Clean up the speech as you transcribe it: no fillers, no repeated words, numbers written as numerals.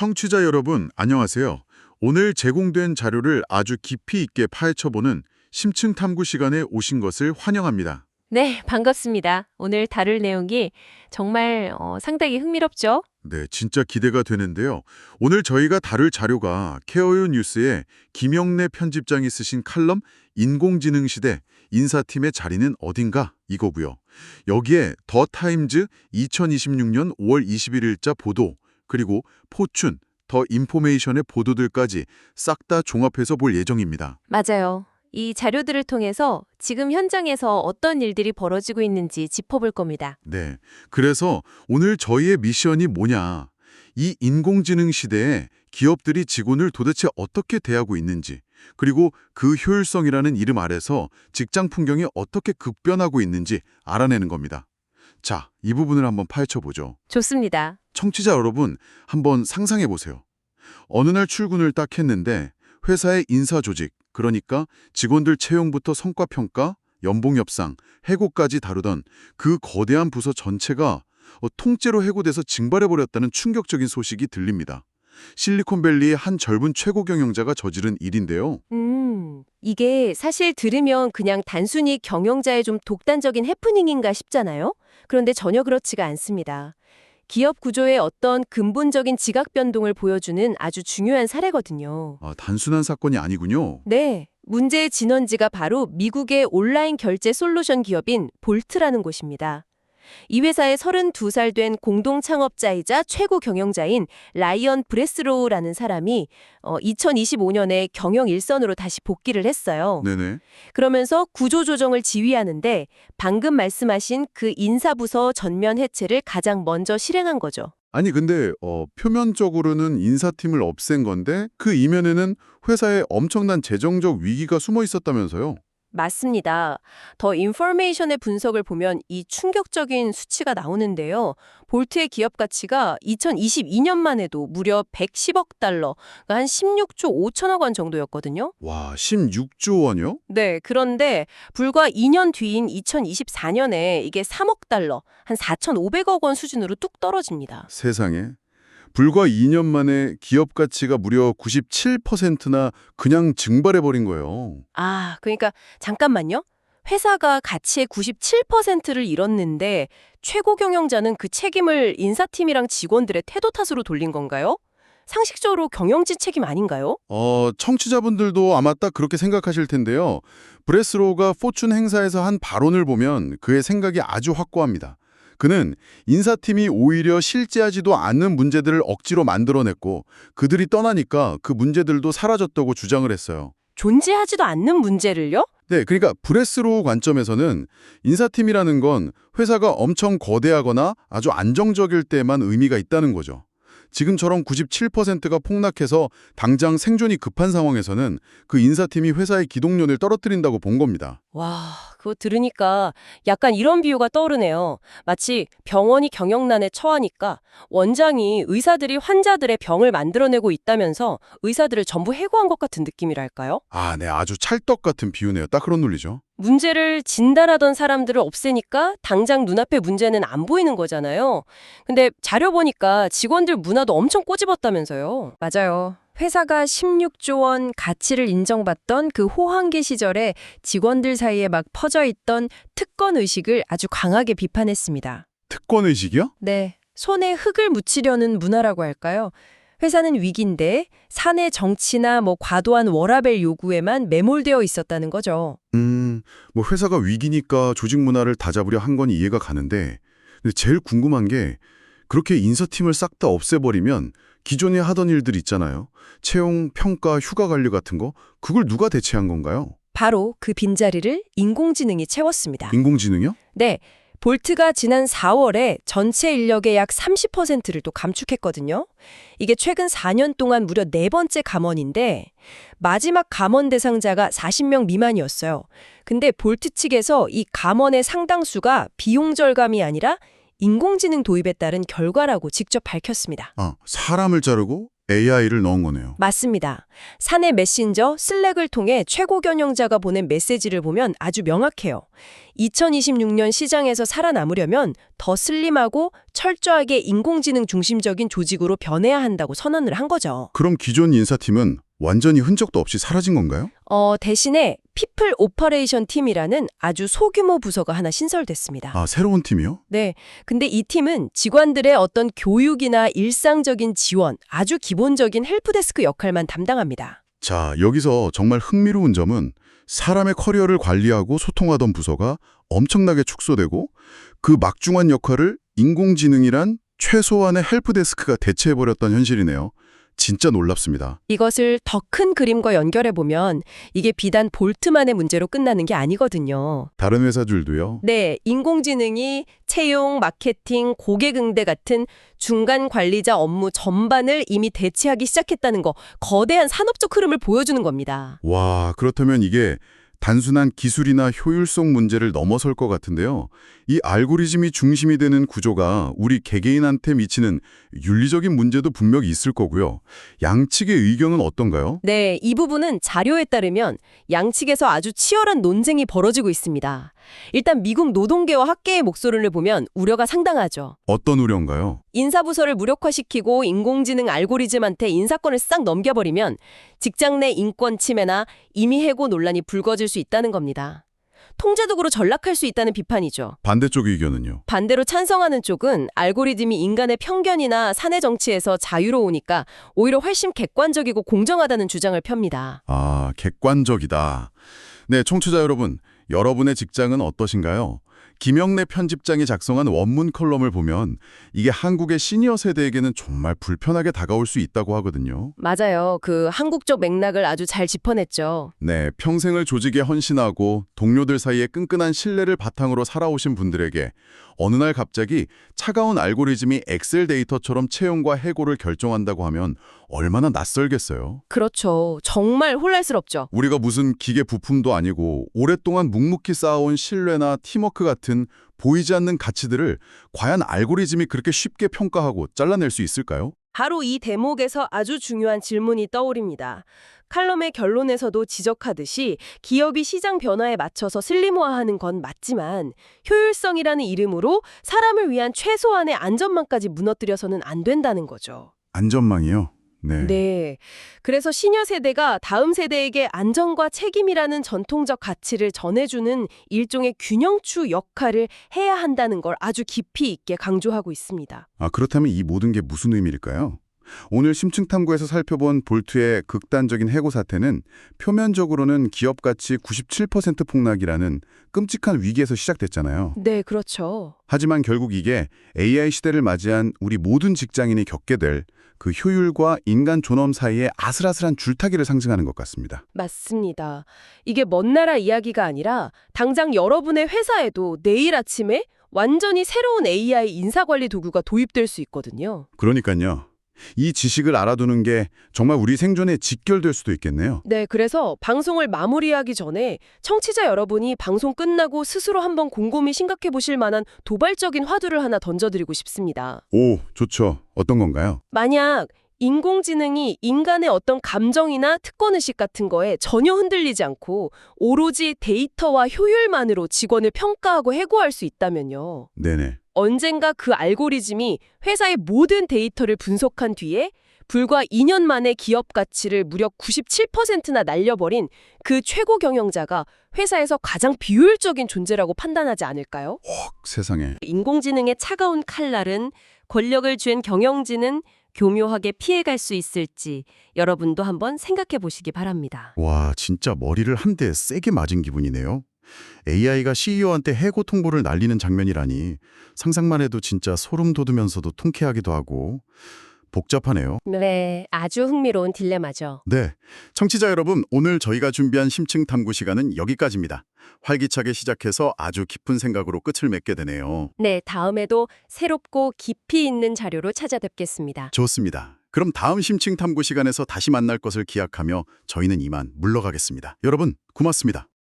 청취자 여러분, 안녕하세요. 오늘 제공된 자료를 아주 깊이 있게 파헤쳐보는 심층 탐구 시간에 오신 것을 환영합니다. 네, 반갑습니다. 오늘 다룰 내용이 정말 상당히 흥미롭죠? 네, 진짜 기대가 되는데요. 오늘 저희가 다룰 자료가 케어유 뉴스의 김영래 편집장이 쓰신 칼럼 인공지능 시대 인사팀의 자리는 어딘가 이거고요. 여기에 더 타임즈 2026년 5월 21일자 보도 그리고 포춘, 더 인포메이션의 보도들까지 싹 다 종합해서 볼 예정입니다. 맞아요. 이 자료들을 통해서 지금 현장에서 어떤 일들이 벌어지고 있는지 짚어볼 겁니다. 네, 그래서 오늘 저희의 미션이 뭐냐? 이 인공지능 시대에 기업들이 직원을 도대체 어떻게 대하고 있는지, 그리고 그 효율성이라는 이름 아래서 직장 풍경이 어떻게 급변하고 있는지 알아내는 겁니다. 자, 이 부분을 한번 파헤쳐보죠. 좋습니다. 청취자 여러분, 한번 상상해 보세요. 어느 날 출근을 딱 했는데 회사의 인사 조직, 그러니까 직원들 채용부터 성과 평가, 연봉 협상, 해고까지 다루던 그 거대한 부서 전체가 통째로 해고돼서 징발해버렸다는 충격적인 소식이 들립니다. 실리콘밸리의 한 젊은 최고 경영자가 저지른 일인데요. 이게 사실 들으면 그냥 단순히 경영자의 좀 독단적인 해프닝인가 싶잖아요? 그런데 전혀 그렇지가 않습니다. 기업 구조의 어떤 근본적인 지각 변동을 보여주는 아주 중요한 사례거든요. 아, 단순한 사건이 아니군요. 네, 문제의 진원지가 바로 미국의 온라인 결제 솔루션 기업인 볼트라는 곳입니다. 이 회사의 32살 된 공동 창업자이자 최고 경영자인 라이언 브레스로우라는 사람이 2025년에 경영 일선으로 다시 복귀를 했어요. 네네. 그러면서 구조조정을 지휘하는데 방금 말씀하신 그 인사부서 전면 해체를 가장 먼저 실행한 거죠. 아니 근데 표면적으로는 인사팀을 없앤 건데 그 이면에는 회사에 엄청난 재정적 위기가 숨어 있었다면서요? 맞습니다. 더 인포메이션의 분석을 보면 이 충격적인 수치가 나오는데요. 볼트의 기업 가치가 2022년만 해도 무려 110억 달러, 그러니까 한 16조 5천억 원 정도였거든요. 와, 16조 원이요? 네, 그런데 불과 2년 뒤인 2024년에 이게 3억 달러, 한 4,500억 원 수준으로 뚝 떨어집니다. 세상에. 불과 2년 만에 기업 가치가 무려 97%나 그냥 증발해버린 거예요. 아, 그러니까 잠깐만요. 회사가 가치의 97%를 잃었는데 최고 경영자는 그 책임을 인사팀이랑 직원들의 태도 탓으로 돌린 건가요? 상식적으로 경영진 책임 아닌가요? 청취자분들도 아마 딱 그렇게 생각하실 텐데요. 브레스로우가 포춘 행사에서 한 발언을 보면 그의 생각이 아주 확고합니다. 그는 인사팀이 오히려 실제하지도 않는 문제들을 억지로 만들어냈고 그들이 떠나니까 그 문제들도 사라졌다고 주장을 했어요. 존재하지도 않는 문제를요? 네, 그러니까 브레스로우 관점에서는 인사팀이라는 건 회사가 엄청 거대하거나 아주 안정적일 때만 의미가 있다는 거죠. 지금처럼 97%가 폭락해서 당장 생존이 급한 상황에서는 그 인사팀이 회사의 기동력을 떨어뜨린다고 본 겁니다. 와, 그거 들으니까 약간 이런 비유가 떠오르네요. 마치 병원이 경영난에 처하니까 원장이 의사들이 환자들의 병을 만들어내고 있다면서 의사들을 전부 해고한 것 같은 느낌이랄까요? 아, 네, 아주 찰떡 같은 비유네요. 딱 그런 논리죠. 문제를 진단하던 사람들을 없애니까 당장 눈앞에 문제는 안 보이는 거잖아요. 근데 자료 보니까 직원들 문화도 엄청 꼬집었다면서요. 맞아요. 회사가 16조 원 가치를 인정받던 그 호황기 시절에 직원들 사이에 막 퍼져 있던 특권 의식을 아주 강하게 비판했습니다. 특권 의식이요? 네, 손에 흙을 묻히려는 문화라고 할까요? 회사는 위기인데 사내 정치나 과도한 워라밸 요구에만 매몰되어 있었다는 거죠. 뭐 회사가 위기니까 조직 문화를 다잡으려 한 건 이해가 가는데 근데 제일 궁금한 게 그렇게 인사팀을 싹 다 없애버리면 기존에 하던 일들 있잖아요. 채용, 평가, 휴가 관리 같은 거 그걸 누가 대체한 건가요? 바로 그 빈자리를 인공지능이 채웠습니다. 인공지능이요? 네, 볼트가 지난 4월에 전체 인력의 약 30%를 또 감축했거든요. 이게 최근 4년 동안 무려 4번째 감원인데 마지막 감원 대상자가 40명 미만이었어요. 근데 볼트 측에서 이 감원의 상당수가 비용 절감이 아니라 인공지능 도입에 따른 결과라고 직접 밝혔습니다. 아, 사람을 자르고 AI를 넣은 거네요. 맞습니다. 사내 메신저 슬랙을 통해 최고 경영자가 보낸 메시지를 보면 아주 명확해요. 2026년 시장에서 살아남으려면 더 슬림하고 철저하게 인공지능 중심적인 조직으로 변해야 한다고 선언을 한 거죠. 그럼 기존 인사팀은 완전히 흔적도 없이 사라진 건가요? 대신에 피플 오퍼레이션 팀이라는 아주 소규모 부서가 하나 신설됐습니다. 아, 새로운 팀이요? 네. 근데 이 팀은 직원들의 어떤 교육이나 일상적인 지원, 아주 기본적인 헬프데스크 역할만 담당합니다. 자, 여기서 정말 흥미로운 점은 사람의 커리어를 관리하고 소통하던 부서가 엄청나게 축소되고 그 막중한 역할을 인공지능이란 최소한의 헬프데스크가 대체해버렸던 현실이네요. 진짜 놀랍습니다. 이것을 더 큰 그림과 연결해 보면 이게 비단 볼트만의 문제로 끝나는 게 아니거든요. 다른 회사들도요? 네, 인공지능이 채용, 마케팅, 고객 응대 같은 중간 관리자 업무 전반을 이미 대체하기 시작했다는 거, 거대한 산업적 흐름을 보여주는 겁니다. 와, 그렇다면 이게 단순한 기술이나 효율성 문제를 넘어설 것 같은데요. 이 알고리즘이 중심이 되는 구조가 우리 개개인한테 미치는 윤리적인 문제도 분명히 있을 거고요. 양측의 의견은 어떤가요? 네, 이 부분은 자료에 따르면 양측에서 아주 치열한 논쟁이 벌어지고 있습니다. 일단 미국 노동계와 학계의 목소리를 보면 우려가 상당하죠. 어떤 우려인가요? 인사부서를 무력화시키고 인공지능 알고리즘한테 인사권을 싹 넘겨버리면 직장 내 인권 침해나 임의 해고 논란이 불거질 수 있다는 겁니다. 통제적으로 전락할 수 있다는 비판이죠. 반대쪽 의견은요? 반대로 찬성하는 쪽은 알고리즘이 인간의 편견이나 사내 정치에서 자유로우니까 오히려 훨씬 객관적이고 공정하다는 주장을 펴니다. 아, 객관적이다. 네, 청취자 여러분, 여러분의 직장은 어떠신가요? 김영래 편집장이 작성한 원문 컬럼을 보면 이게 한국의 시니어 세대에게는 정말 불편하게 다가올 수 있다고 하거든요. 맞아요. 그 한국적 맥락을 아주 잘 짚어냈죠. 네, 평생을 조직에 헌신하고 동료들 사이에 끈끈한 신뢰를 바탕으로 살아오신 분들에게 어느 날 갑자기 차가운 알고리즘이 엑셀 데이터처럼 채용과 해고를 결정한다고 하면 얼마나 낯설겠어요. 그렇죠. 정말 혼란스럽죠. 우리가 무슨 기계 부품도 아니고 오랫동안 묵묵히 쌓아온 신뢰나 팀워크 같은 보이지 않는 가치들을 과연 알고리즘이 그렇게 쉽게 평가하고 잘라낼 수 있을까요? 바로 이 대목에서 아주 중요한 질문이 떠오릅니다. 칼럼의 결론에서도 지적하듯이 기업이 시장 변화에 맞춰서 슬림화하는 건 맞지만 효율성이라는 이름으로 사람을 위한 최소한의 안전망까지 무너뜨려서는 안 된다는 거죠. 안전망이요? 네. 네. 그래서 시니어 세대가 다음 세대에게 안전과 책임이라는 전통적 가치를 전해주는 일종의 균형추 역할을 해야 한다는 걸 아주 깊이 있게 강조하고 있습니다. 아, 그렇다면 이 모든 게 무슨 의미일까요? 오늘 심층탐구에서 살펴본 볼트의 극단적인 해고 사태는 표면적으로는 기업 가치 97% 폭락이라는 끔찍한 위기에서 시작됐잖아요. 네, 그렇죠. 하지만 결국 이게 AI 시대를 맞이한 우리 모든 직장인이 겪게 될 그 효율과 인간 존엄 사이의 아슬아슬한 줄타기를 상징하는 것 같습니다. 맞습니다. 이게 먼 나라 이야기가 아니라 당장 여러분의 회사에도 내일 아침에 완전히 새로운 AI 인사관리 도구가 도입될 수 있거든요. 그러니까요. 이 지식을 알아두는 게 정말 우리 생존에 직결될 수도 있겠네요. 네, 그래서 방송을 마무리하기 전에 청취자 여러분이 방송 끝나고 스스로 한번 곰곰이 생각해 보실 만한 도발적인 화두를 하나 던져드리고 싶습니다. 오, 좋죠. 어떤 건가요? 만약 인공지능이 인간의 어떤 감정이나 특권의식 같은 거에 전혀 흔들리지 않고 오로지 데이터와 효율만으로 직원을 평가하고 해고할 수 있다면요. 네네. 언젠가 그 알고리즘이 회사의 모든 데이터를 분석한 뒤에 불과 2년 만에 기업 가치를 무려 97%나 날려버린 그 최고 경영자가 회사에서 가장 비효율적인 존재라고 판단하지 않을까요? 세상에. 인공지능의 차가운 칼날은 권력을 쥔 경영진은 교묘하게 피해갈 수 있을지 여러분도 한번 생각해 보시기 바랍니다. 와, 진짜 머리를 한 대 세게 맞은 기분이네요. AI가 CEO한테 해고 통보를 날리는 장면이라니 상상만 해도 진짜 소름 돋으면서도 통쾌하기도 하고 복잡하네요. 네, 아주 흥미로운 딜레마죠. 네, 청취자 여러분, 오늘 저희가 준비한 심층 탐구 시간은 여기까지입니다. 활기차게 시작해서 아주 깊은 생각으로 끝을 맺게 되네요. 네, 다음에도 새롭고 깊이 있는 자료로 찾아뵙겠습니다. 좋습니다. 그럼 다음 심층 탐구 시간에서 다시 만날 것을 기약하며 저희는 이만 물러가겠습니다. 여러분, 고맙습니다.